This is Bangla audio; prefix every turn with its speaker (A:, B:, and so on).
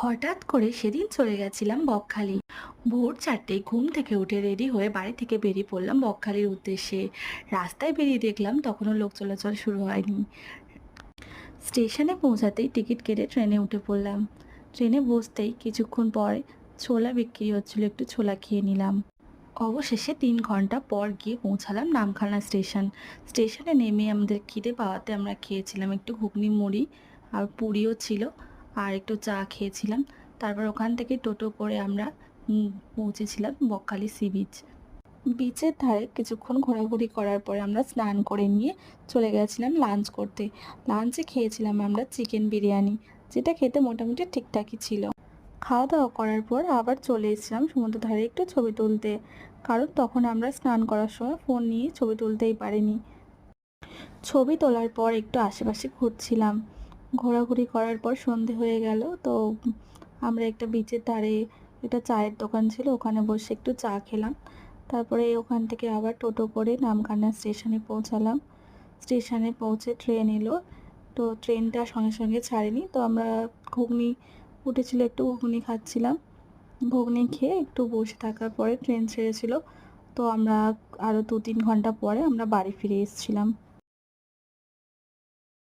A: হঠাৎ করে সেদিন চলে গেছিলাম বকখালি। ভোর 4টেয় ঘুম থেকে উঠে রেডি হয়ে বাড়ি থেকে বেরিয়ে পড়লাম বকখালির উদ্দেশ্যে। রাস্তায় বেরিয়ে দেখলাম তখনও লোক চলাচল শুরু হয়নি। স্টেশনে পৌঁছাতেই টিকিট কেটে ট্রেনে উঠে পড়লাম। ট্রেনে বসতেই কিছুক্ষণ পরে ছোলা বিক্রি হচ্ছিল, একটু ছোলা খেয়ে নিলাম। অবশেষে 3 ঘন্টা পর গিয়ে পৌঁছালাম নামখানা স্টেশন। স্টেশনে নেমে আমাদের খিদে পাওয়াতে আমরা খেয়েছিলাম একটু ঘুগনি মুড়ি, আর পুরিও ছিল, আর একটু চা খেয়েছিলাম। তারপর ওখান থেকে টোটো করে আমরা পৌঁছেছিলাম বকখালি সি বিচ। বিচের ধারে কিছুক্ষণ ঘোরাঘুরি করার পরে আমরা স্নান করে নিয়ে চলে গেছিলাম লাঞ্চ করতে। লাঞ্চে খেয়েছিলাম আমরা চিকেন বিরিয়ানি, যেটা খেতে মোটামুটি ঠিকঠাকই ছিল। খাওয়া দাওয়া করার পর আবার চলে এসেছিলাম সমুদ্র ধারে একটু ছবি তুলতে, কারণ তখন আমরা স্নান করার সময় ফোন নিয়ে ছবি তুলতেই পারিনি। ছবি তোলার পর একটু আশেপাশে ঘুরছিলাম। ঘোরাঘুরি করার পর সন্ধে হয়ে গেল, তো আমরা একটা বিচের ধারে একটা চায়ের দোকান ছিল, ওখানে বসে একটু চা খেলাম। তারপরে ওখান থেকে আবার টোটো করে নামখানা স্টেশনে পৌঁছালাম। স্টেশনে পৌঁছে ট্রেন এলো, তো ট্রেনটা সঙ্গে সঙ্গে ছাড়েনি, তো আমরা ঘুগনি উঠেছিল, একটু ঘুগনি খাচ্ছিলাম। ঘুগনি খেয়ে একটু বসে থাকার পরে ট্রেন ছেড়েছিল, তো আমরা আরও 2-3 ঘন্টা পরে আমরা বাড়ি ফিরে এসেছিলাম।